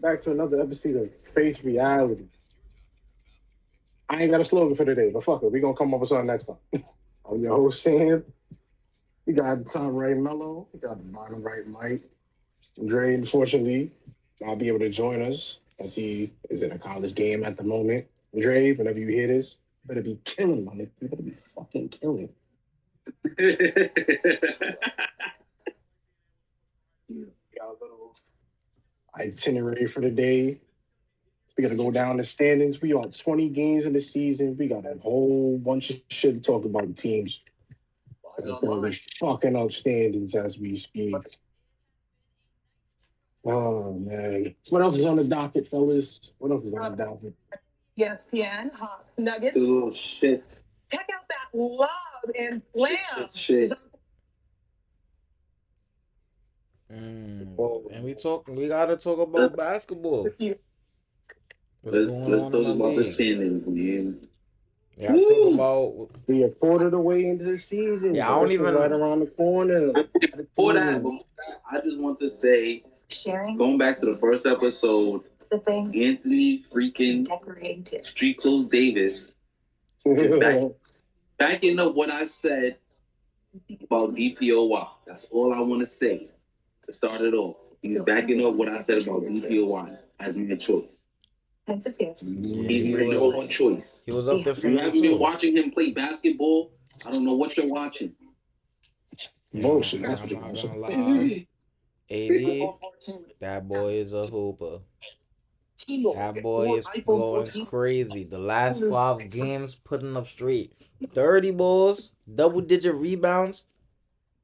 back to another episode of Face Reality. I ain't got a slogan for today, but fuck it. We gonna come up with something next time. I'm your host, Sam. We got the top right Melo. We got the bottom right Mike. Dre, unfortunately, not be able to join us as he is in a college game at the moment. Dre, whenever you hear this, you better be killing, my nigga. You better be fucking killing. Got a little itinerary for the day. We got to go down the standings. We on 20 games in the season. We got a whole bunch of shit to talk about the teams. We're fucking up standings as we speak. Oh, man. What else is on the docket, fellas? What else is on the docket? ESPN, Hawks, Nuggets. Oh, shit. Check out that love and slam. Shit. And we gotta talk about basketball. Let's talk about the standings, man. Yeah, talk about. We a quarter of the way into the season. Yeah, I don't even right around the corner. Before that, I just want to say, going back to the first episode, Anthony freaking Street Clothes Davis is backing up what I said about DPOY. That's all I want to say to start it off. He's backing up what I said about DPOY as my choice. He's my number one choice. He was up there for you me haven't too. been watching him play basketball. I don't know what you're watching. Bullshit. That's what you're not gonna lie. AD, that boy is a hooper. That boy is going crazy. The last 5 games putting up straight 30 balls, double-digit rebounds.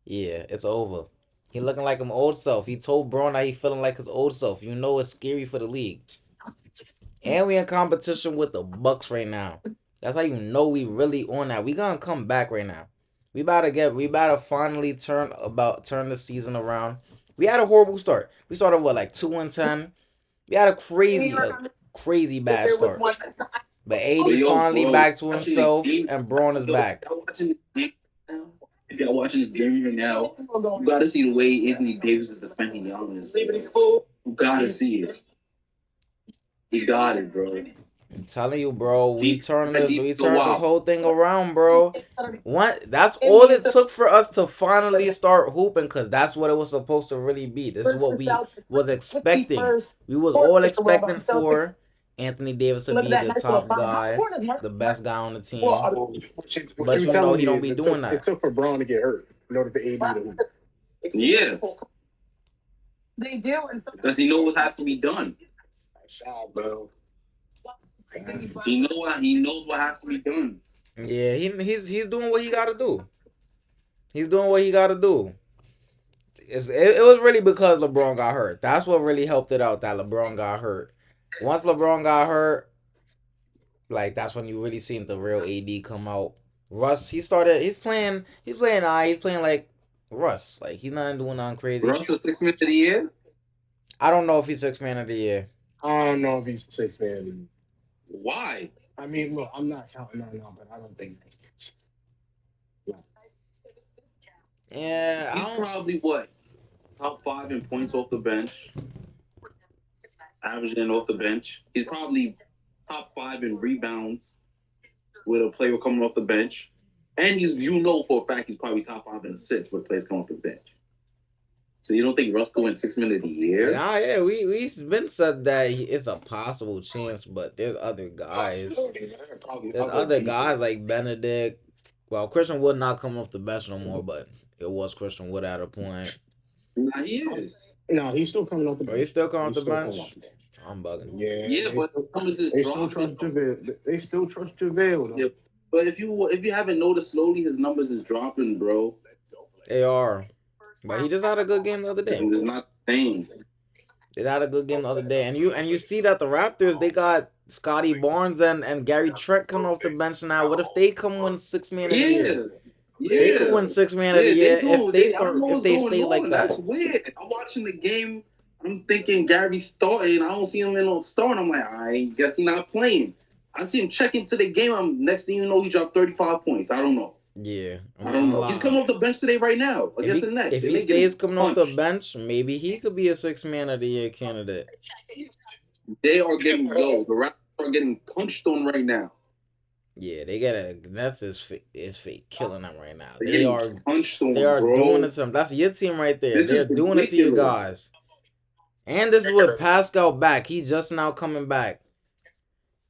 Yeah, it's over. He looking like his old self. He told Braun that he feeling like his old self. You know it's scary for the league. And we in competition with the Bucks right now. That's how you know we really on that. We gonna come back right now. We about to finally turn the season around. We had a horrible start. We started like 2-10. We had a crazy bad start. But AD's finally back to himself, and Braun is back. If y'all watching this game right now, you gotta see the way Anthony Davis is defending Giannis. You gotta see it. You got it, bro. I'm telling you, bro. We turned this whole thing around, bro. That's all it took for us to finally start hooping, because that's what it was supposed to really be. This is what we was expecting. We was all expecting for Anthony Davis to be the top guy, the best guy on the team. But you know he don't be doing that. It took for Braun to get hurt in order for AD to hoop. Yeah. They do. Does he know what has to be done? Sad, bro. He knows what has to be done. Yeah, he's doing what he gotta do. He's doing what he gotta do. It was really because LeBron got hurt. That's what really helped it out, that LeBron got hurt. Once LeBron got hurt, like that's when you really seen the real AD come out. Russ, he's playing like Russ. Like he's not doing nothing crazy. Russ was 6 man of the year? I don't know if he's 6 man of the year. I don't know if he's 6 man. Why? I mean, look, I'm not counting that out, but I don't think. Yeah, he's probably what? Top 5 in points off the bench. Averaging off the bench. He's probably top 5 in rebounds with a player coming off the bench. And for a fact he's probably top 5 in assists with players coming off the bench. So you don't think Russ going 6 man of the year? Nah, yeah, we've been said that it's a possible chance, but there's other guys. There's other guys like Benedict. Well, Christian Wood not come off the bench no more, but it was Christian Wood at a point. Nah, he is. No, he's still coming off the bench. He's still coming off the bench? I'm bugging. Yeah, but they still trust JaVale. Yeah, but if you haven't noticed, slowly his numbers is dropping, bro. They are. But he just had a good game the other day. It's not the same. They had a good game the other day. And you see that the Raptors, they got Scotty Barnes and Gary Trent coming off the bench now. What if they come win 6 man of the year? Yeah. They could win 6 man of the year if they stay like that. That's weird. I'm watching the game. I'm thinking Gary's starting. I don't see him in on start. I'm like, I guess he's not playing. I see him check into the game. Next thing you know, he dropped 35 points. I don't know. Yeah. I don't know. He's coming off the bench today right now against the Nets. If he stays coming off the bench, maybe he could be a 6 man of the year candidate. They are getting the Raptors are getting punched on right now. Yeah, they got a Nets is fake killing them right now. They're They getting are punched on, doing bro. it to them. That's your team right there. This They're is doing it to you ridiculous. guys. And this is with Pascal back. He just now coming back.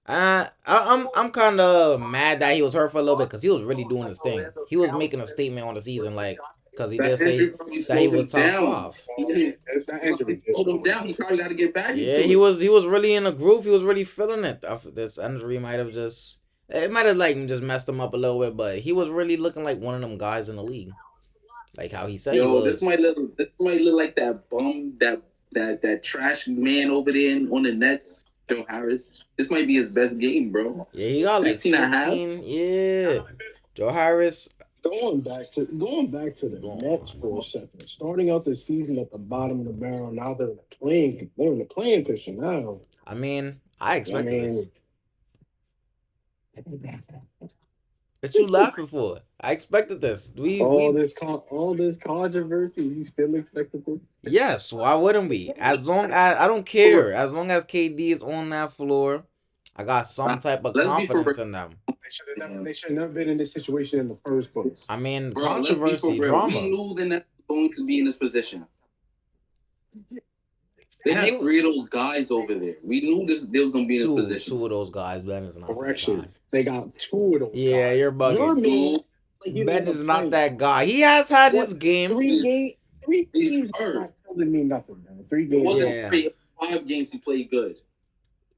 I'm kind of mad that he was hurt for a little bit because he was really doing his thing. He was making a statement on the season, like because he did That say injury probably that he slowed was him top down. 5. It's that injury. Slowed him down. He probably got to get back Yeah, into he it. was really in a groove. He was really feeling it. This injury might have just like just messed him up a little bit, but he was really looking like one of them guys in the league, like how he said he was. This might look like that bum that trash man over there on the Nets. Joe Harris. This might be his best game, bro. Yeah, he got 16 like and a half. 15. Yeah, Joe Harris. Going back to the Nets for a second. Starting out the season at the bottom of the barrel, now they're in the playing position now. I mean, I expected this. What you laughing for? I expected this. All this controversy, you still expected this? Yes, why wouldn't we? As long as I don't care. As long as KD is on that floor, I got some type of confidence in them. They should have never been in this situation in the first place. I mean, Bro, controversy, drama. We knew the Nets were going to be in this position. They had 3 of those guys over there. We knew they was going to be in this position. 2 of those guys. Ben is not. Correction. They got 2 of those. Yeah, guys. You're bugging. Ben is not that guy. He has had his games. 3 games doesn't mean nothing, man. 3 games. It wasn't 5 games he played good.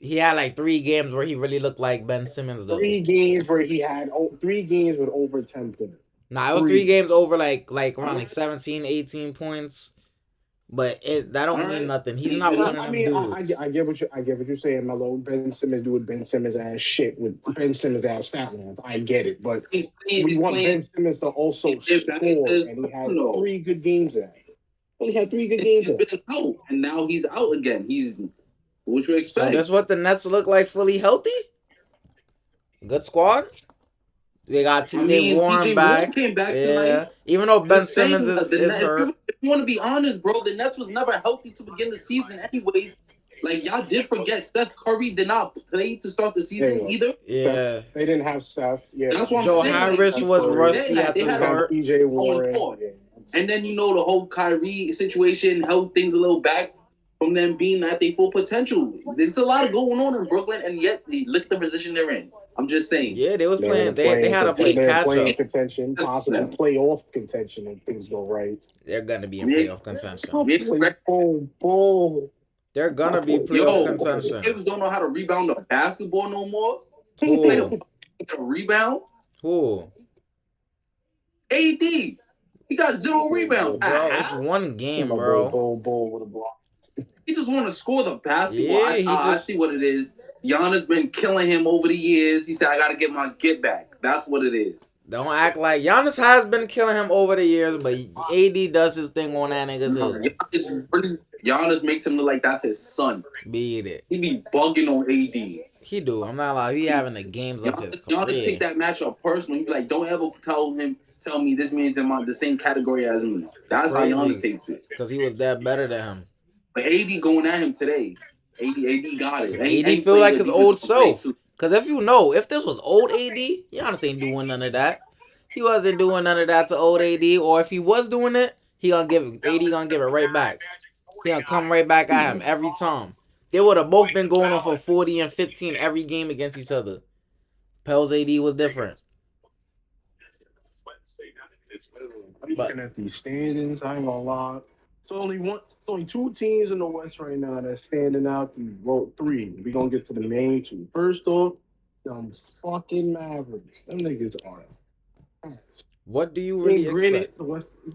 He had like 3 games where he really looked like Ben Simmons, though. 3 games where he had 3 games with over 10 points. Nah, it was 3 games over like around like 17, 18 points. But that don't mean nothing. He's not one of them dudes. I get what you're saying, Melo. Ben Simmons do with Ben Simmons ass shit with Ben Simmons ass stat lines. I get it, but we want Ben Simmons to also score, and he had 3 good games at it. Only had 3 good games. He's been out, and now he's out again. What you expect? So that's what the Nets look like, fully healthy. Good squad. They got TJ Warren back. Came back tonight. Even though Ben Simmons is hurt. If you want to be honest, bro, the Nets was never healthy to begin the season anyways. Like, y'all did forget Steph Curry did not play to start the season either. Yeah. They didn't have Steph. Yeah. That's what Joe I'm saying. Harris was rusty at the start. TJ Warren. And then, the whole Kyrie situation held things a little back from them being at their full potential. There's a lot of going on in Brooklyn, and yet they look at the position they're in. I'm just saying. Yeah, they was playing. They had to play catch up. Contention, possibly playoff contention if things go right. They're gonna be in playoff contention. They're gonna be playoff contention. Kids don't know how to rebound the basketball no more. Who? Rebound? Who? AD. He got 0 rebounds. Bro, it's one game, bro. He just want to score the basketball. I see what it is. Giannis been killing him over the years. He said, I got to get my get back. That's what it is. Don't act like Giannis has been killing him over the years, but AD does his thing on that nigga too. Giannis makes him look like that's his son. Beat it. He be bugging on AD. He do. I'm not lying. He having the games of his career. Giannis take that matchup personally. He be like, don't ever tell me this man's in the same category as me. That's how Giannis takes it. Because he was that better than him. But AD going at him today. AD got it. AD feel like his old self. Because if this was old AD, Giannis ain't doing none of that. He wasn't doing none of that to old AD. Or if he was doing it, AD gonna give it right back. He gonna come right back at him every time. They would have both been going on for 40 and 15 every game against each other. Pell's AD was different. I'm looking at these standings. I ain't gonna lie. It's only 2 teams in the West right now that's standing out. Well, 3. We gonna get to the main 2. First off, them fucking Mavericks. Them niggas are. What do you really expect?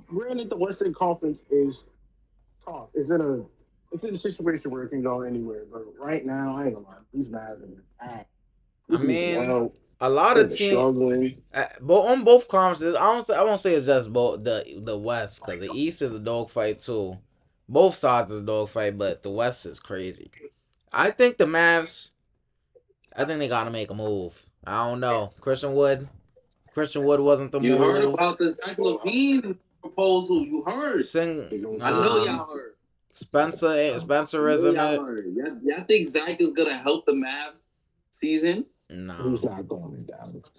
Granted, the Western Conference is tough. It's in a situation where it can go anywhere. But right now, I ain't gonna lie. These Mavericks are. I mean, a lot of teams struggling. On both conferences, I won't say it's just both the West, because the East is a dogfight too. Both sides is a dogfight, but the West is crazy. I think the Mavs, they gotta make a move. I don't know. Christian Wood wasn't the move. You heard about the Zach LaVine proposal? You heard? I know y'all heard. Spencer isn't it? Y'all think Zach is gonna help the Mavs season? No, He's not going to Dallas.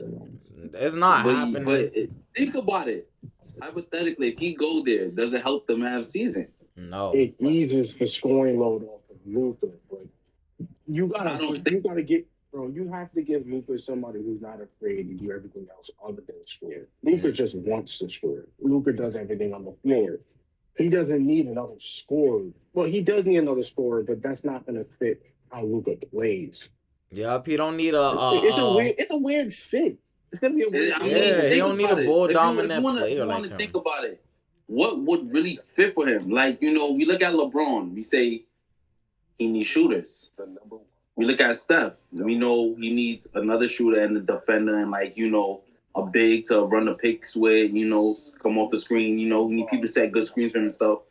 it's not happening. But think about it. Hypothetically, if he go there, does it help the Mavs season? No. It eases the scoring load off of Luka, but you have to give Luka somebody who's not afraid to do everything else other than score. Luka just wants to score. Luka does everything on the floor. He doesn't need another scorer. Well, he does need another scorer, but that's not going to fit how Luka plays. Yep, he don't need it's a weird fit. It's gonna be a weird. He don't need a ball dominant player like him. Think about it. What would really fit for him? Like, we look at LeBron. We say he needs shooters. We look at Steph. We know he needs another shooter and a defender and a big to run the picks with. Come off the screen. You need people to set good screens for him and stuff.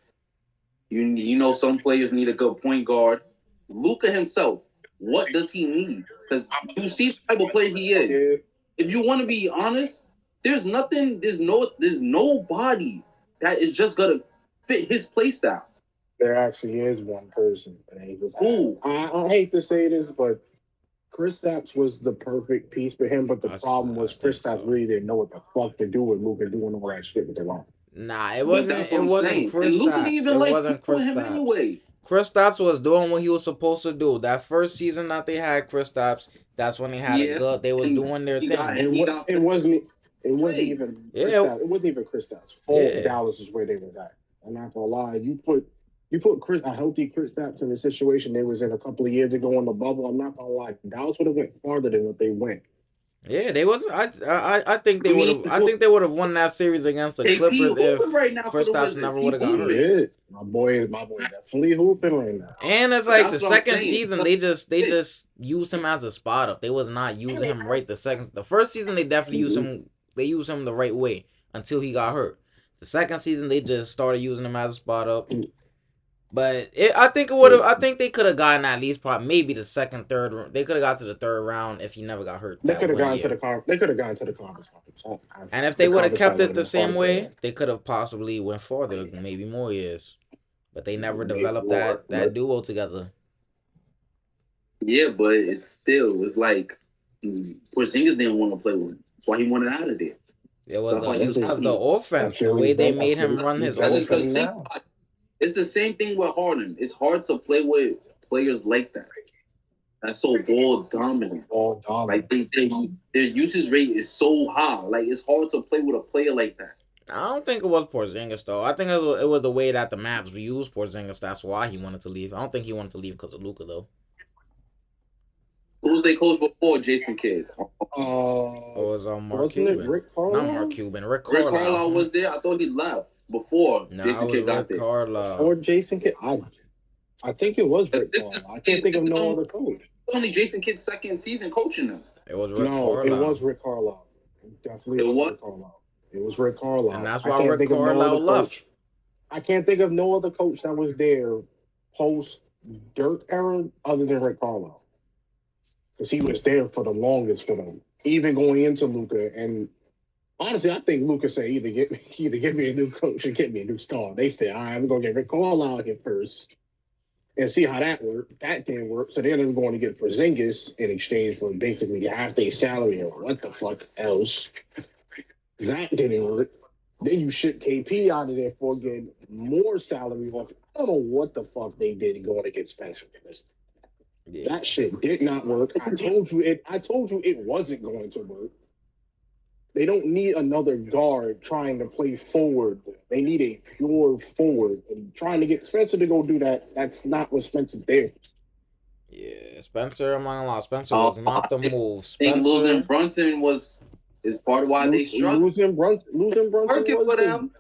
Some players need a good point guard. Luka himself. What does he need? Because you see the type of player he is. If you want to be honest, there's nobody that is just gonna fit his play style. There actually is one person. Who? I hate to say this, but Kristaps was the perfect piece for him. But the problem was Kristaps really didn't know what the fuck to do with Luka doing all that shit with the line. Nah, it wasn't Kristaps. It wasn't Kristaps. Anyway. Kristaps was doing what he was supposed to do. That first season that they had Kristaps, that's when they had a good. They were doing their thing. It wasn't even. Yeah, it wasn't even Kristaps. Dallas is where they was at. I'm not gonna lie. You put a healthy Kristaps in the situation they was in a couple of years ago in the bubble. I'm not gonna lie. Dallas would have went farther than what they went. Yeah, they wasn't. I think they would have. I think they would have won that series against the Clippers if Kristaps never would have got hurt. Yeah, my boy definitely hooping right now. And it's like the second season, they just used him as a spot up. They was not using him right the first season they definitely used him. They used him the right way until he got hurt. The second season they just started using him as a spot up. But I think they could have gotten at least maybe the second, third. They could have got to the third round if he never got hurt. They could have gone to the conference. And if they would have kept it the same way, they could have possibly went farther, maybe more years. But they never developed that duo together. Yeah, but it was like Porzingis didn't want to play with him. That's why he wanted out of there. It was because the offense, the way they made him run his offense. It's the same thing with Harden. It's hard to play with players like that. That's so ball dominant. Like their usage rate is so high. Like it's hard to play with a player like that. I don't think it was Porzingis though. I think it was the way that the Mavs used Porzingis. That's why he wanted to leave. I don't think he wanted to leave because of Luka though. Who was their coach before Jason Kidd? It was Mark Cuban. Not Mark Cuban. Rick Carlisle. Rick Carlisle was there. I thought he left before Jason Kidd got there. Before Jason Kidd, I think it was Rick Carlisle. I can't think of no other coach. Only Jason Kidd's second season coaching them. It was Rick Carlisle. It was Rick Carlisle. Definitely was Rick Carlisle. It was Rick Carlisle. And that's why Rick Carlisle left. I can't think of no other coach that was there post Dirk era other than Rick Carlisle. Because he was there for the longest for them, even going into Luka. And honestly, I think Luka said either give me a new coach or get me a new star. They said, all right, we're going to get Rick Carlisle here first and see how that worked. That didn't work. So then they're going to get Porzingis in exchange for basically half their salary or what the fuck else. That didn't work. Then you ship KP out of there for getting more salary off. I don't know what the fuck they did going against Spencer. Yeah. That shit did not work. I told you it wasn't going to work. They don't need another guard trying to play forward. They need a pure forward. And trying to get Spencer to go do that, that's not what Spencer did. Yeah, Spencer, I'm not gonna lie, Spencer was not the move. Spencer, losing Brunson is part of why they struggled. Losing Brunson working for them.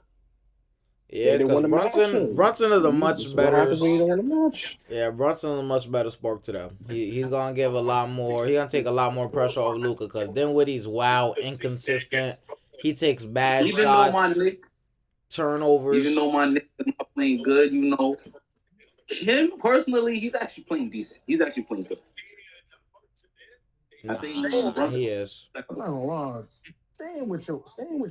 Yeah, because Brunson is a much better. Yeah, Brunson is a much better sport to them. He's gonna give a lot more. He's gonna take a lot more pressure off Luka because Dinwiddie's inconsistent. He takes bad shots, turnovers. Even though my Knicks is not playing good, him personally, he's actually playing decent. He's actually playing good. I think he is. Staying with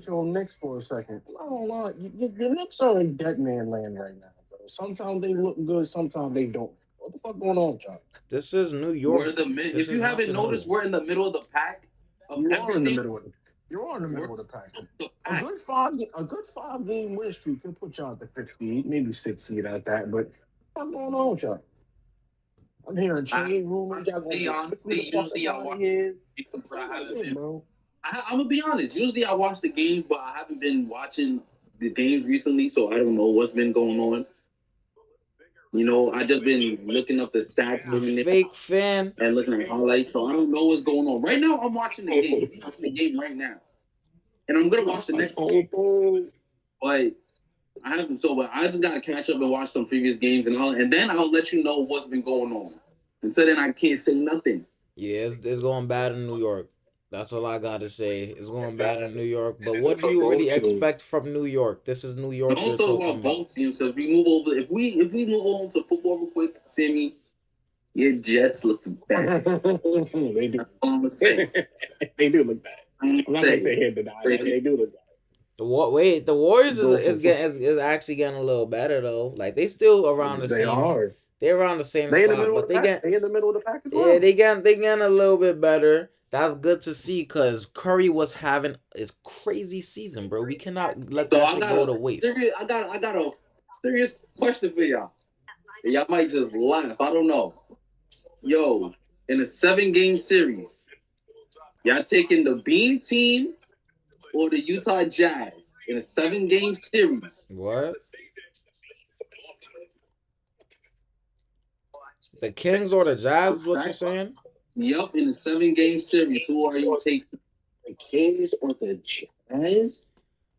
your Knicks for a second. I don't know. Your Knicks are in dead man land right now, bro. Sometimes they look good, sometimes they don't. What the fuck going on, John? This is New We're York. if you haven't noticed, we're in the middle of the pack of You are in the everything. middle of it. You are in the middle of the pack. The A pack. good 5 game win streak can put y'all at the 50, maybe 6 seed at that. But what's going on, y'all? I'm hearing trade rumors. Y'all gonna get quickly the fuck up out of here. But I haven't been. Bro. I'm gonna be honest. Usually I watch the games, but I haven't been watching the games recently, so I don't know what's been going on. You know, I just been looking up the stats You fake fan. and looking at highlights, so I don't know what's going on. Right now, I'm watching the game. I'm watching the game right now, and I'm gonna watch the next game. But I haven't. So I just gotta catch up and watch some previous games, and then I'll let you know what's been going on. Until then, I can't say nothing. Yeah, it's going bad in New York. That's all I gotta say. It's going bad in New York. But what do you really expect from New York? This is New York. Don't talk about both teams because we move over. If we move on to football real quick, Sammy, your Jets look bad. They do. They do look bad. I'm not gonna say here deny that. They do look bad. The Warriors is actually getting a little better though. Like they still around the same. Are. They're around the same spot, but they in the middle of the pack as well. Yeah, they getting a little bit better. That's good to see because Curry was having his crazy season, bro. We cannot let that shit go to waste. I got a serious question for y'all. Y'all might just laugh. I don't know. Yo, in a 7-game series, y'all taking the Beam team or the Utah Jazz in a 7-game series? What? The Kings or the Jazz is what you're saying? Yup, in a 7-game series, who are you taking? The Kings or the Jazz?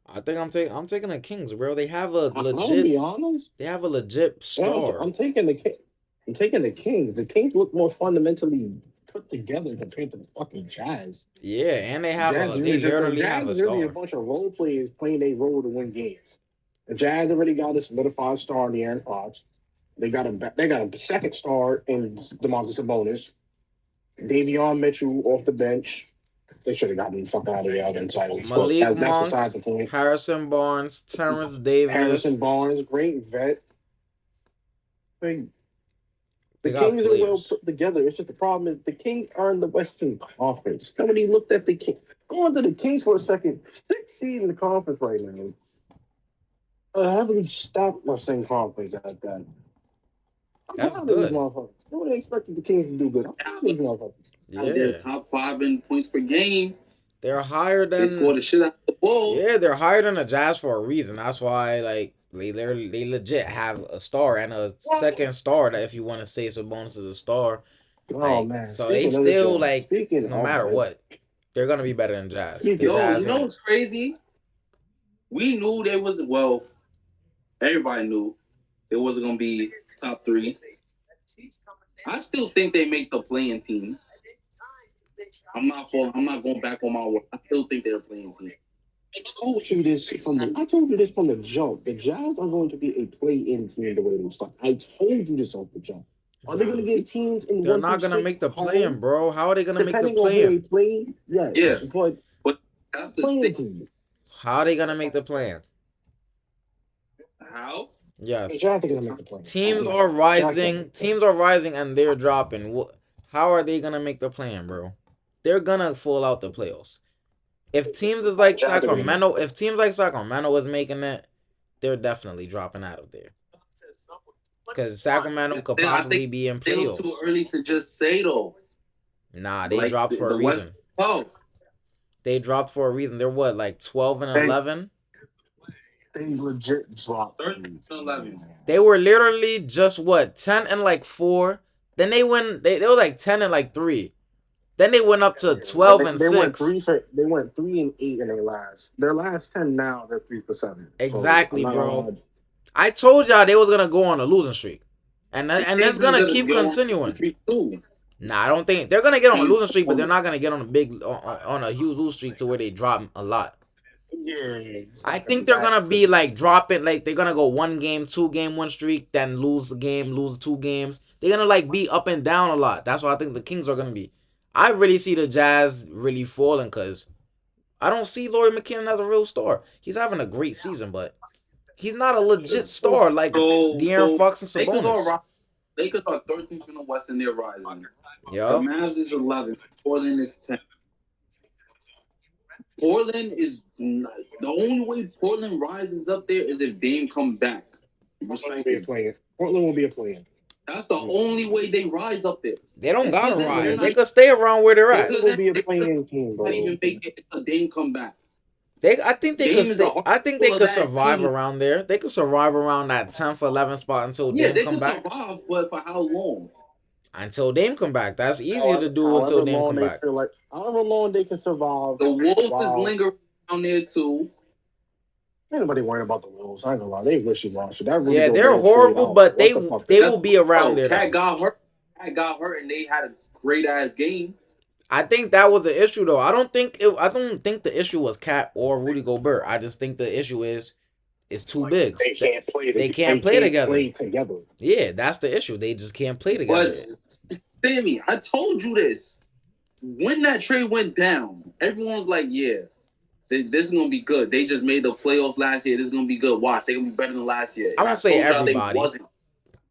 I think I'm taking the Kings, bro. They have a legit. I'll be honest. They have a legit star. I'm taking the Kings. I'm taking the Kings. The Kings look more fundamentally put together compared to the fucking Jazz. Yeah, and they literally have a star. Really a bunch of role players playing a role to win games. The Jazz already got a solidified star in the Aaron Fox. They got a second star in DeMarcus Sabonis. Davion Mitchell off the bench. They should have gotten the fuck out of there in titles. Malik Monk, that's beside the point. Harrison Barnes, Terrence Davis. Harrison Barnes, great vet. The Kings players. Are well put together. It's just the problem is the Kings are in the Western Conference. Somebody looked at the Kings. Going to the Kings for a second. 6th seed in the conference right now. Heavily stopped my same conference at that. That's good. Nobody expected the Kings to do good. These motherfuckers. Yeah. They're top 5 in points per game. They're higher than. They score the shit out of the ball. Yeah, they're higher than the Jazz for a reason. That's why, like, they legit have a star and a second star. That if you want to say Sabonis is a star. Oh man! So they still no matter what, they're gonna be better than Jazz. You know what's crazy? We knew they was everybody knew it wasn't gonna be top 3. I still think they make the playing team. I'm not going back on my word. I still think they're a playing team. I told you this from the jump. The Jazz are going to be a play-in team the way they start. I told you this off the jump. Are they going to get teams in? They're not going to make the play-in, bro. How are they going to make the play-in? Yeah, but that's the thing. How are they going to make the play-in? How? Yes. The teams are rising. Teams are rising, and they're dropping. How are they going to make the play-in, bro? They're going to fall out the playoffs. If teams like Sacramento is making it, they're definitely dropping out of there. Because Sacramento could possibly be in playoffs. It's too early to just say though. Nah, they dropped for a reason. They dropped for a reason. They're what, like 12 and 11? They legit dropped. 13 and 11. They were literally just what, 10 and 4. Then they went. They were like 10 and 3. Then they went up to 12 and 6. They went 3 and 8 in their last 10. Now they're 3 for 7. Exactly, so, bro. I told y'all they was gonna go on a losing streak, and it's gonna keep continuing. Nah, I don't think they're gonna get on a losing streak, but they're not gonna get on a huge losing streak to where they drop a lot. Yeah, I think they're gonna be like dropping, like they're gonna go 1 game, 2 game, 1 streak, then lose a game, lose 2 games. They're gonna like be up and down a lot. That's what I think the Kings are gonna be. I really see the Jazz really falling because I don't see Lauri McKinnon as a real star. He's having a great season, but He's not a legit star like De'Aaron Fox and Sabonis. Lakers are 13th in the West and they're rising. Yeah. The Mavs is 11. Portland is 10. Portland is the only way Portland rises up there is if Dame come back. Portland will be a player. That's the only way they rise up there. They don't gotta rise. They could stay around where they're at. It will be a playing team, bro. Not even make it if Dame come back. I think they could survive around there. They could survive around that 10th, 11th spot until Dame come back. Survive, but for how long? Until Dame come back. That's easier to do until Dame come back. However long they can survive. The Wolves is lingering down there too. Ain't nobody worrying about the Wolves. I ain't gonna lie. They wishy-washy. Yeah, they're horrible, but they will be around there. Cat got hurt. And they had a great ass game. I think that was the issue, though. I don't think the issue was Cat or Rudy Gobert. I just think the issue is it's too big. They can't play. They can't play together. together. Yeah, that's the issue. They just can't play together. But Sammy, I told you this. When that trade went down, everyone was like, "Yeah, this is gonna be good." They just made the playoffs last year. This is gonna be good. Watch, they're gonna be better than last year. I won't say everybody.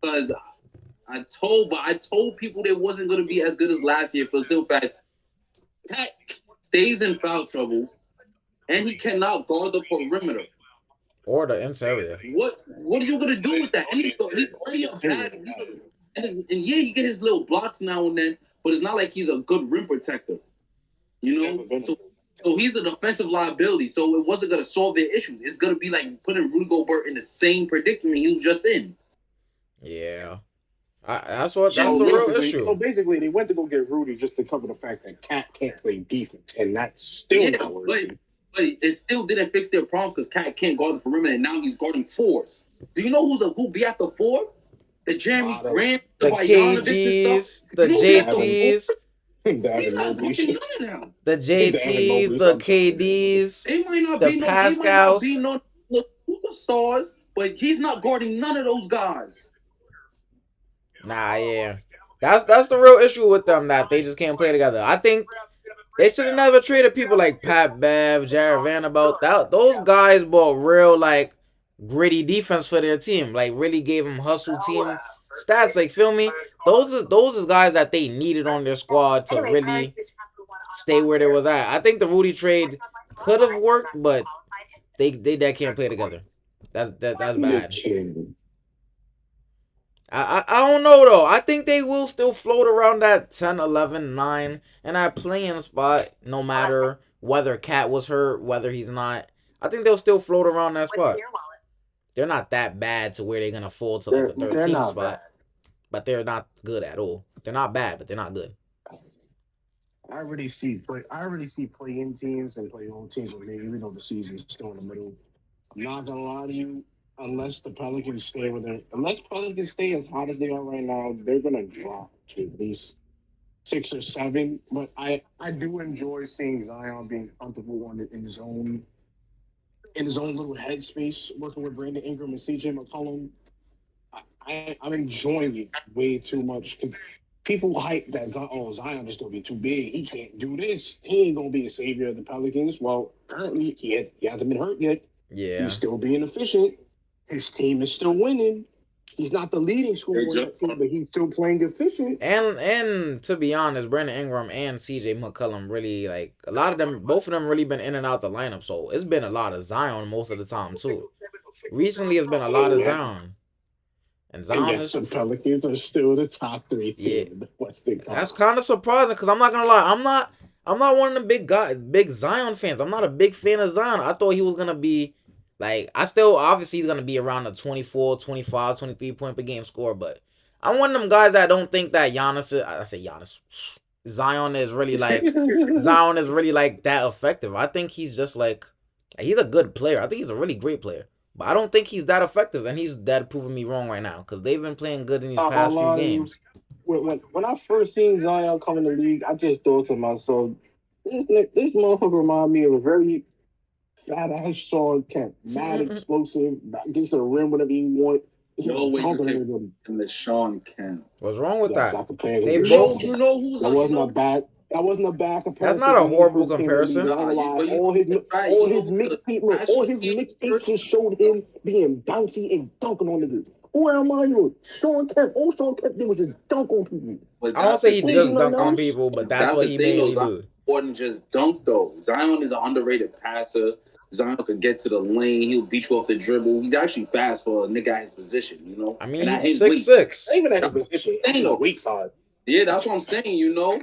Because I told people they wasn't gonna be as good as last year for the simple fact Cat stays in foul trouble, and he cannot guard the perimeter or the interior. What are you gonna do with that? And he's already a bad. And yeah, he get his little blocks now and then, but it's not like he's a good rim protector. You know, so he's a defensive liability. So it wasn't gonna solve their issues. It's gonna be like putting Rudy Gobert in the same predicament he was just in. Yeah. That's the real issue. So basically, they went to go get Rudy just to cover the fact that Cat can't play defense, and that's still not working. But it still didn't fix their problems because Cat can't guard the perimeter, and now he's guarding fours. Do you know who be at the four? The Jeremy Grant, the KDs, the JTs. He's not guarding none of them. The JTs, the KDs, they might not the Pascals. They might not be no superstars, but he's not guarding none of those guys. Nah, yeah. That's the real issue with them, that they just can't play together. I think they should have never traded people like Pat Bev, Jared Vanderbilt. Those guys brought real, like, gritty defense for their team. Like, really gave them hustle team stats. Like, feel me? Those is guys that they needed on their squad to really stay where they was at. I think the Rudy trade could have worked, but they can't play together. That's bad. I don't know, though. I think they will still float around that 10, 11, 9, and that playing spot, no matter whether Cat was hurt, whether he's not. I think they'll still float around that spot. They're not that bad to where they're going to fall to like the 13th spot. Bad. But they're not good at all. They're not bad, but they're not good. I already see play-in teams and play-on teams with me. Even though the season's still in the middle. I'm not going to lie to you. Unless Pelicans stay as hot as they are right now, they're gonna drop to at least 6 or 7. But I do enjoy seeing Zion being comfortable in his own little headspace, working with Brandon Ingram and CJ McCollum. I'm enjoying it way too much because people hype that Zion is gonna be too big. He can't do this. He ain't gonna be a savior of the Pelicans. Well, currently he hasn't been hurt yet. Yeah, he's still being efficient. His team is still winning. He's not the leading scorer on that team, but he's still playing efficient. And to be honest, Brandon Ingram and CJ McCollum really, like, a lot of them, both of them really been in and out the lineup. So it's been a lot of Zion most of the time too. Recently, it's been a lot of Zion. And Zion the Pelicans are still the top 3 team in the Western Conference. That's kind of surprising because I'm not gonna lie, I'm not one of the big Zion fans. I'm not a big fan of Zion. I thought he was gonna be. Like, obviously he's going to be around the 24, 25, 23 point per game score, but I'm one of them guys that don't think that Zion is really like that effective. I think he's just like, he's a good player. I think he's a really great player, but I don't think he's that effective, and he's proving me wrong right now because they've been playing good in these past few games. When I first seen Zion come in the league, I just thought to myself, this motherfucker remind me of a very fat-ass Sean Kemp, mad explosive, gets to the rim whenever you want. No way you can the Sean Kemp. What's wrong with that? They both. You know who's that wasn't a bad. That wasn't a bad comparison. That's not a horrible comparison. All his mixtapes just showed him being bouncy and dunking on niggas. Who am I? Sean Kemp. All Sean Kemp did was just dunk on people. I don't say he just dunk on people, but that's what he mainly do. Zion just dunk though. Zion is an underrated passer. Zion could get to the lane. He'll beat you off the dribble. He's actually fast for a nigga at his position, you know? I mean, he's 6'6". Even at his position, ain't no weight side. Yeah, that's what I'm saying, you know?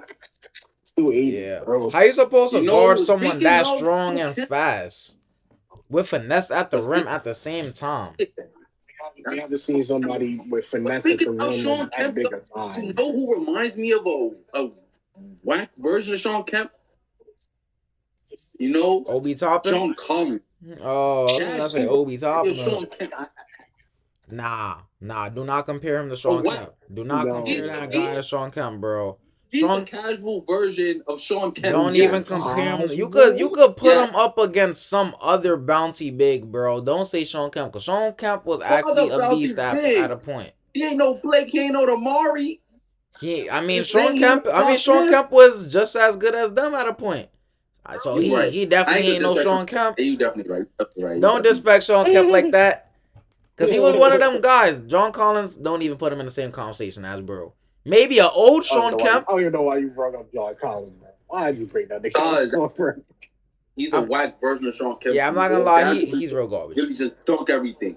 280. Yeah. How you supposed to guard someone that strong and fast with finesse at the rim at the same time? We haven't seen somebody with finesse at the rim that big a time. You know who reminds me of a whack version of Sean Kemp? You know? Obi Toppin? Sean Collins. Oh, I was gonna say Obi Toppin. Nah. Do not compare him to Sean Kemp. Do not compare that guy to Sean Kemp, bro. He's a casual version of Sean Kemp. Don't even compare him. You could put him up against some other bouncy big, bro. Don't say Sean Kemp, because Sean Kemp was actually a beast at a point. He ain't no Blake. He ain't no Damari. Sean Kemp was just as good as them at a point. So he definitely ain't no Sean Kemp. You definitely right. Don't disrespect Sean Kemp like that, because he was one of them guys. John Collins, don't even put him in the same conversation as bro. Maybe an old Sean Kemp. I don't even know why you brought up John Collins, man. Why did you bring that nigga? He's a whack version of Sean Kemp. Yeah, I'm not gonna lie. He's real garbage. He just dunk everything.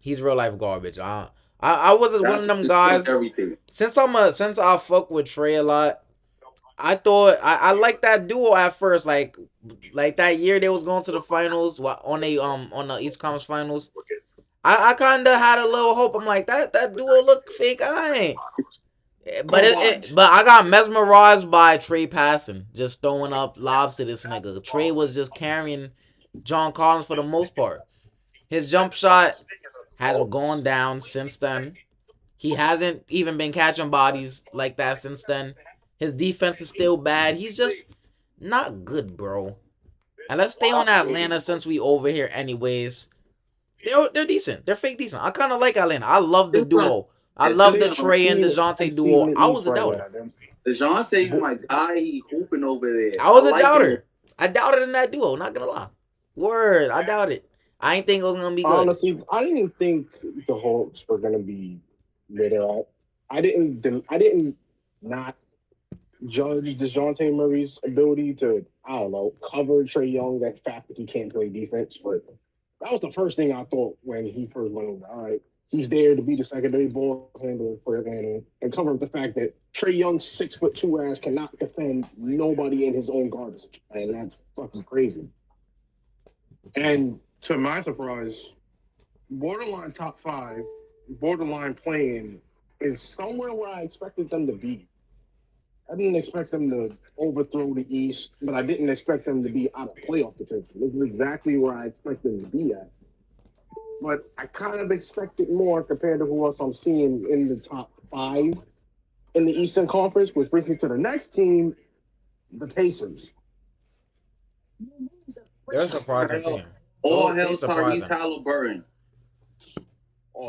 He's real life garbage. I wasn't one of them guys. Since I fuck with Trey a lot, I thought I liked that duo at first. Like that year they was going to the finals on the East Conference Finals. I kind of had a little hope. I'm like that duo look fake. I ain't. But I got mesmerized by Trey passing, just throwing up lobs to this nigga. Trey was just carrying John Collins for the most part. His jump shot has gone down since then. He hasn't even been catching bodies like that since then. His defense is still bad. He's just not good, bro. And let's stay on Atlanta since we over here anyways. They're decent. They're fake decent. I kind of like Atlanta. I love the duo. I love the Trey and DeJounte duo. I was a doubter. DeJounte's my guy. He hooping over there. I was a doubter. I doubted in that duo. Not gonna lie. Word. I doubted. I ain't think it was gonna be good. Honestly, I didn't think the Hawks were gonna be where they're at. I didn't not judge DeJounte Murray's ability to, I don't know, cover Trey Young, that fact that he can't play defense. But that was the first thing I thought when he first went over. All right, he's there to be the secondary ball handler for Atlanta and cover up the fact that Trey Young's 6'2" ass cannot defend nobody in his own garbage. And that's fucking crazy. And to my surprise, borderline top 5, borderline playing is somewhere where I expected them to be. I didn't expect them to overthrow the East, but I didn't expect them to be out of playoff potential. This is exactly where I expect them to be at. But I kind of expected more compared to who else I'm seeing in the top 5 in the Eastern Conference, which brings me to the next team, the Pacers. They're a surprising team. All hail Tyrese Halliburton.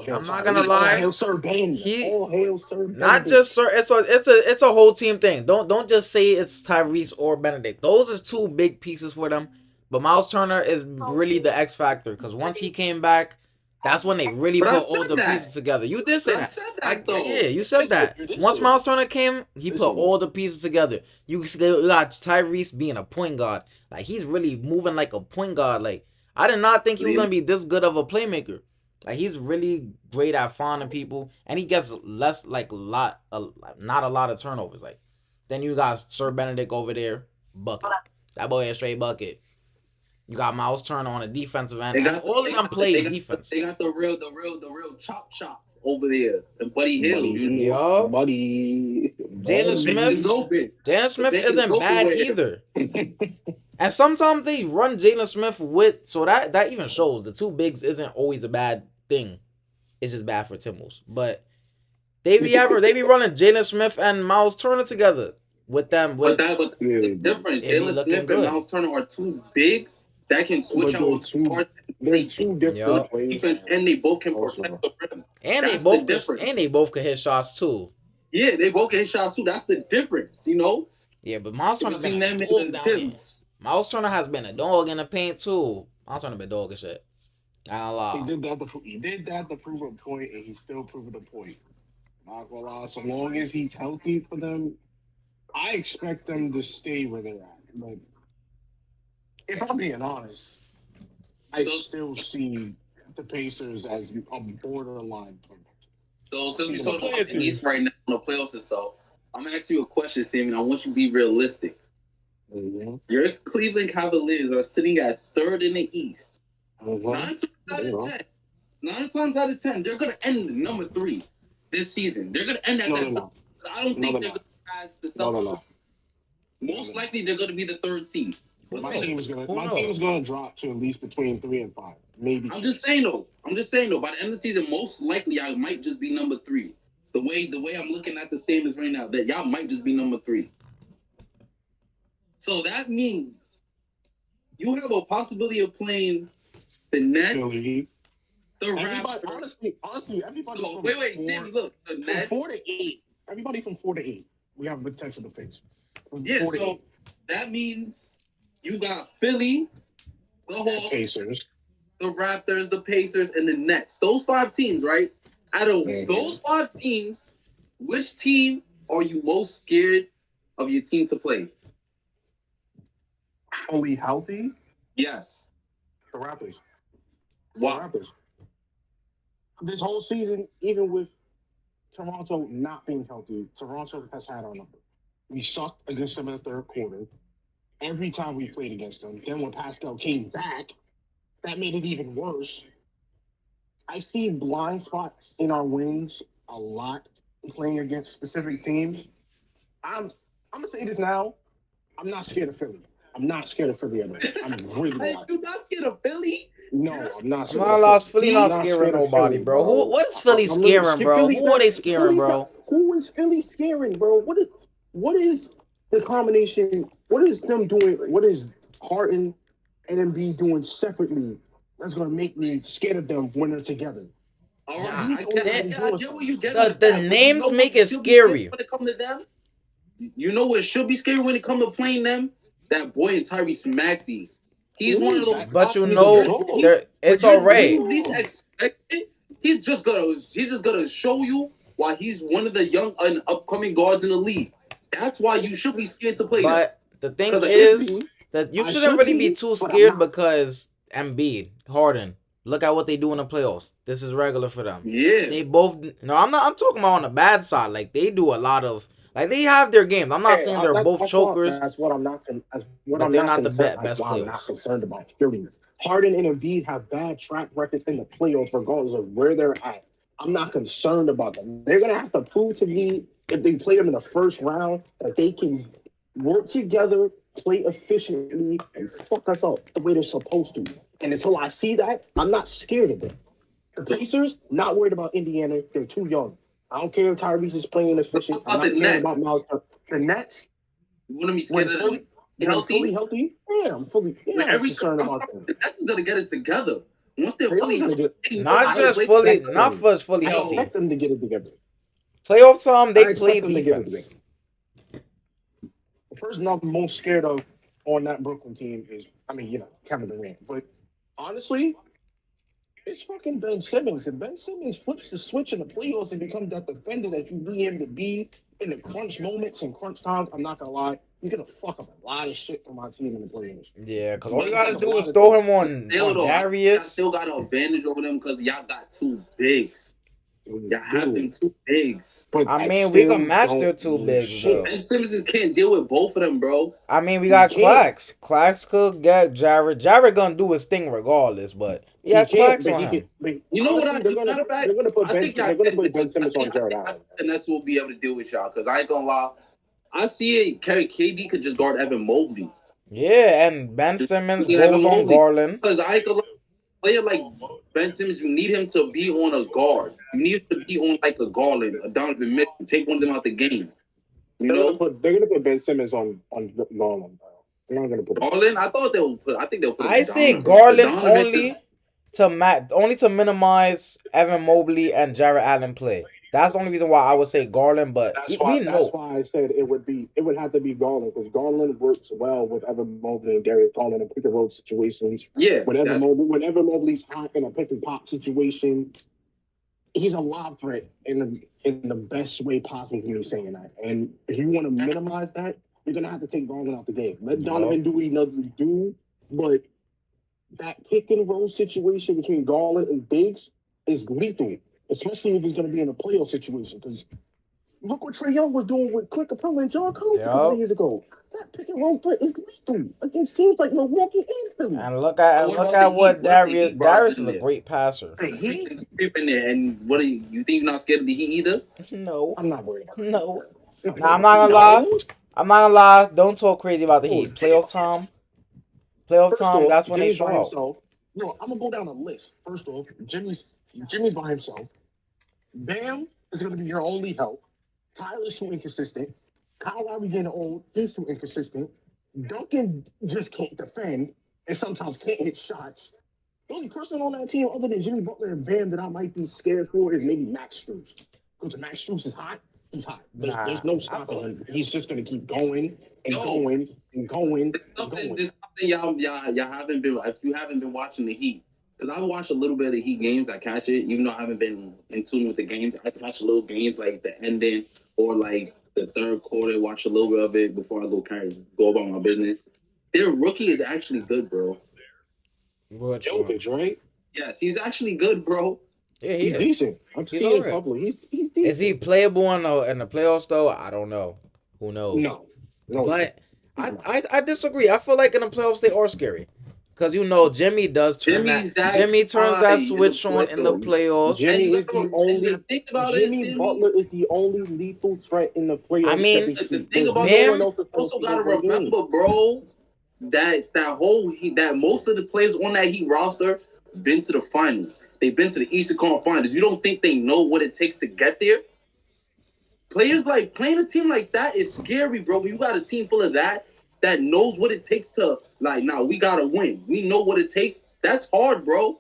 I'm not gonna lie. All hail Sir Ben. All hail Sir Ben. Not just Sir. It's a whole team thing. Don't just say it's Tyrese or Benedict. Those are two big pieces for them. But Miles Turner is really the X factor, because once he came back, that's when they really put all the pieces together. You did say that. Yeah, you said that. Once Miles Turner came, he put all the pieces together. You got Tyrese being a point guard. Like, he's really moving like a point guard. Like, I did not think he was gonna be this good of a playmaker. Like, he's really great at finding people, and he gets not a lot of turnovers. Like, then you got Sir Benedict over there, bucket. That boy is straight bucket. You got Miles Turner on the defensive end. All of them play defense. They got the real chop over there, and Buddy Hill. Yo, Buddy. Jalen Smith isn't bad either. And sometimes they run Jalen Smith with, so that even shows the two bigs isn't always a bad thing. It's just bad for Timberwolves. But they be running Jalen Smith and Miles Turner together with them. But the difference, Jalen Smith and Miles Turner are two bigs that can switch out on they're two different defense, and they both can protect the rim. And they both can hit shots too. Yeah, they both can hit shots too. That's the difference, you know. Yeah, but Miles Turner been Between a them and dog the down there. Tims. Miles Turner has been a dog in the paint too. Miles Turner been dog and shit. I don't lie. He did that to prove a point, and he's still proving a point. Not gonna lie. So long as he's healthy for them, I expect them to stay where they're at. But if I'm being honest, I still see the Pacers as a borderline player. So since we're talking about the East right now on the playoffs and stuff, I'm gonna ask you a question, Sam, and I want you to be realistic. Mm-hmm. Your Cleveland Cavaliers are sitting at third in the East. Mm-hmm. 9 times out of 10, they're gonna end number 3 this season. They're gonna end at No. I don't think they're gonna pass the Celtics. Most likely, they're gonna be the 3rd seed. My team is gonna drop to at least between 3 and 5, maybe. I'm just saying though. By the end of the season, most likely I might just be number 3. The way I'm looking at the statements right now, that y'all might just be number 3. So that means you have a possibility of playing the Nets, Philly. the Raptors. Honestly, everybody. Wait, Sammy, look, the Nets. From 4 to 8. Everybody from 4 to 8, we have potential to face. So that means you got Philly, the Hawks, Pacers, the Raptors, the Pacers, and the Nets. Those 5 teams, right? Out of those 5 teams, which team are you most scared of your team to play? Fully healthy? Yes. The Raptors. Wow. The Raptors. This whole season, even with Toronto not being healthy, Toronto has had our number. We sucked against them in the 3rd quarter. Every time we played against them. Then when Pascal came back, that made it even worse. I see blind spots in our wings a lot playing against specific teams. I'm gonna say this now. I'm not scared of Philly. I'm not scared of Philly at all. I'm really not. You're not scared of Philly? No, I'm not scared. Philly not scaring nobody, bro. What is Philly scaring, bro? Who are they scaring, bro? Who is Philly scaring, bro? What is the combination? What is them doing? What is Harden and Embiid doing separately that's gonna make me scared of them when they're together? All right, I get what you get. The names make it scary. When it comes to them, you know what should be scary when it comes to playing them? That boy in Tyrese Maxey. He's one of those. But you know, it's all right. At least expect it. He's just gonna show you why he's one of the young and upcoming guards in the league. That's why you should be scared to play. But the thing is that you shouldn't really be too scared because Embiid, Harden. Look at what they do in the playoffs. This is regular for them. Yeah. They both. No, I'm talking about on the bad side. Like they do a lot of. Like they have their games. I'm not saying they're both chokers. That's what I'm not. But they're not the best players. I'm not concerned about. Harden and Embiid have bad track records in the playoffs, regardless of where they're at. I'm not concerned about them. They're gonna have to prove to me if they play them in the first round that they can work together, play efficiently, and fuck us up the way they're supposed to. And until I see that, I'm not scared of them. The Pacers, not worried about Indiana. They're too young. I don't care if Tyrese is playing efficient. I'm not caring about Miles. The Nets. You want to be scared of them? Fully healthy? Yeah, I'm fully. Yeah, I'm concerned about them. The Nets is gonna get it together. Once they're fully healthy, not fully healthy. I expect them to get it together. Playoff time, they play defense. The person I'm most scared of on that Brooklyn team is, Kevin Durant. But honestly, it's fucking Ben Simmons. If Ben Simmons flips the switch in the playoffs and becomes that defender that you need him to be in the crunch moments and crunch times, I'm not gonna lie, he's gonna fuck up a lot of shit for my team in the playoffs. Yeah, because all you gotta do is throw him on Darius. I still got an advantage over them because y'all got 2 bigs. Y'all have them 2 bigs. But we can match their 2 bigs, though. Ben Simmons can't deal with both of them, bro. We got Clax. Clax could get Jared. Jared gonna do his thing regardless, but yeah, Clax on him. You know what I think? They're gonna put Ben Simmons on Jared Allen. And that's what we'll be able to deal with y'all, because I ain't gonna lie. I see it. KD could just guard Evan Mobley. Yeah, and Ben Simmons goes on Garland. Because I could player like Ben Simmons, you need him to be on a guard. You need him to be on like a Garland, a Donovan Mitchell, take one of them out the game. They're gonna put Ben Simmons on Garland. They're not gonna put Garland. I think they'll put. I say Garland only to minimize Evan Mobley and Jared Allen play. That's the only reason why I would say Garland. But we That's know. why I said it would have to be Garland because Garland works well with Evan Mobley and Darius Garland in pick and roll situations. Yeah, Whenever Mobley's hot in a pick and pop situation, he's a lob threat in the best way possible for me saying that. And if you want to minimize that, you're gonna have to take Garland out the game. Let Donovan do what he doesn't do, but that pick and roll situation between Garland and Biggs is lethal, especially if it's gonna be in a playoff situation. Because look what Trae Young was doing with Clint Capella and John Collins a couple of years ago. That pick and roll threat is lethal against teams like Milwaukee and Philly. And look at what Darius is a great passer. The Heat creeping there, and what do you think? You're not scared of the Heat either? No, I'm not worried about it. No. Nah, I'm not gonna lie. I'm not gonna lie. Don't talk crazy about the Heat. Playoff time. That's when they show out. No, I'm gonna go down a list. First off, Jimmy's by himself. Bam is gonna be your only help. Tyler's too inconsistent. Kyle Lowry getting old. He's too inconsistent. Duncan just can't defend and sometimes can't hit shots. The only person on that team other than Jimmy Butler and Bam that I might be scared for is maybe Max Strus. Because Max Strus is hot. He's hot. There's no stopping him. He's just going to keep going and going and going. There's something y'all haven't been, if you haven't been watching the Heat, because I've watched a little bit of the Heat games. I catch it, even though I haven't been in tune with the games. I catch a little games like the ending or like the third quarter, watch a little bit of it before I go about my business. Their rookie is actually good, bro. Jokic, right? Yes, he's actually good, bro. Yeah, he's decent. I'm seeing his bubble. He's decent. Is he playable in the playoffs though? I don't know. Who knows? No. But I disagree. I feel like in the playoffs they are scary. Because Jimmy does turn Jimmy turns that switch on in the playoffs. Jimmy Butler is the only lethal threat in the playoffs. I mean, the thing about it, also gotta remember, bro, that most of the players on that Heat roster been to the finals. They've been to the Eastern Conference Finals. You don't think they know what it takes to get there? Players like playing a team like that is scary, bro. When you got a team full of that knows what it takes to we gotta win. We know what it takes. That's hard, bro.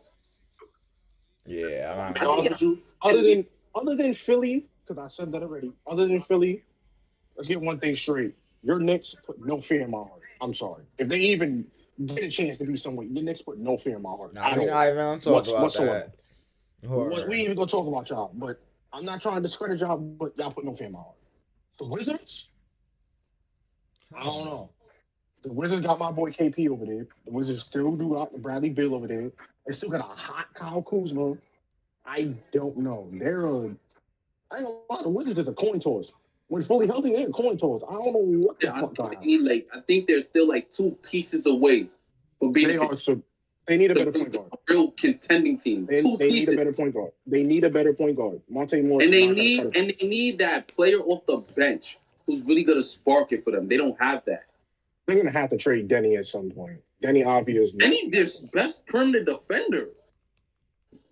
Yeah, other than Philly, because I said that already. Other than Philly, let's get one thing straight. Your Knicks put no fear in my heart. I'm sorry. If they even get a chance to be somewhere, your Knicks put no fear in my heart. We're not even gonna talk about that. We even gonna talk about y'all, but I'm not trying to discredit y'all, but y'all put no fear in my heart. The Wizards, I don't know. The Wizards got my boy KP over there. The Wizards still do got Bradley Beal over there. They still got a hot Kyle Kuzma. I don't know. I ain't gonna lie, the Wizards is a coin toss. When fully healthy, they're a coin toss. I don't know what the fuck I think they're still like 2 pieces away from being they need a better point guard. A real contending team. They need a better point guard. They need a better point guard. Monte Morris. And they need that player off the bench who's really gonna spark it for them. They don't have that. They're gonna have to trade Denny at some point. Denny's their best perimeter defender.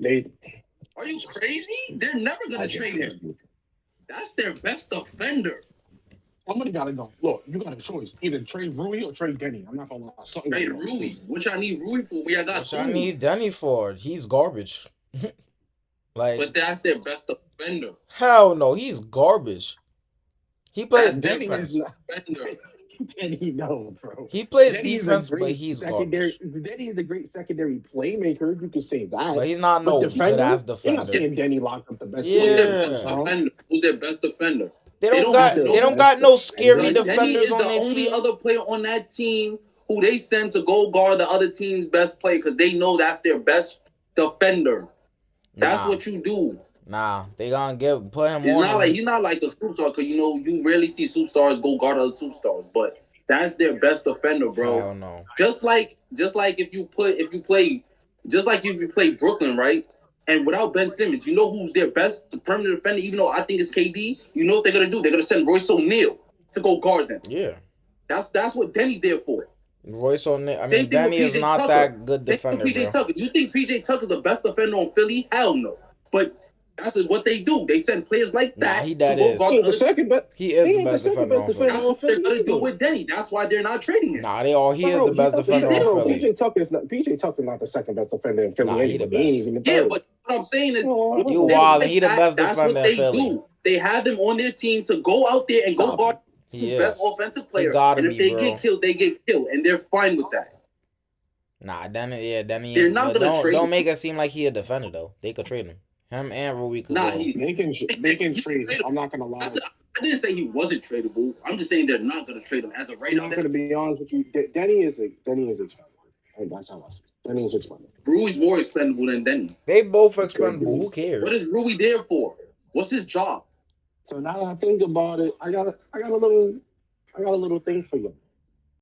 Are you crazy? They're never gonna trade him. That's their best defender. Somebody gotta go. Look, you got a choice. Either trade Rui or trade Denny. I'm not gonna lie. Trade Rui. Which I need Rui for. I need Denny for. He's garbage. But that's their best defender. Hell no, he's garbage. He plays defense. Denny, no, bro. He plays defense, but he's garbage. Denny is a great secondary playmaker. You can say that. But he's not no good ass defender. You're not saying Denny locked up the best defender. Who's their best defender? They don't got no scary defenders on their team. Denny is the only other player on that team who they send to go guard the other team's best player because they know that's their best defender. That's what you do. Nah, they gonna put him on. He's not like the superstar because you rarely see superstars go guard other superstars, but that's their best defender, bro. I don't know. Just like if you play Brooklyn, right? And without Ben Simmons, you know who's their best perimeter defender, even though I think it's KD? You know what they're gonna do? They're gonna send Royce O'Neal to go guard them. Yeah. That's what Denny's there for. Royce O'Neal. Denny is not that good defender. PJ Tucker. You think PJ Tucker's the best defender on Philly? Hell no. But That's what they do. They send players like that he to go guard the second best. He is the ain't best the second defender best on defender That's Philly. what they're gonna do with Denny. That's why they're not trading him. Nah, he is the best defender on Philly. PJ Tucker's not the second best defender in Philly. Nah, he the anyway. He ain't even the Yeah, third. but what I'm saying is, you wild, and he the best that's defender what they in Philly. do. They have them on their team to go out there and go guard He the is. best offensive player. He gotta and if be, they bro. get killed, they get killed, and they're fine with that. Nah, Denny. They're not gonna trade Don't him. make it seem like he a defender though. They could trade him. Him and Rui could Nah, go. They can trade him. I'm not gonna lie. I didn't say he wasn't tradable. I'm just saying they're not gonna trade him as of right now. I'm not gonna be honest with you. Denny is expendable. That's how I see it. Denny is expendable. Rui's more expendable than Denny. They both expendable. Who cares? What is Rui there for? What's his job? So now that I think about it, I got a little thing for you.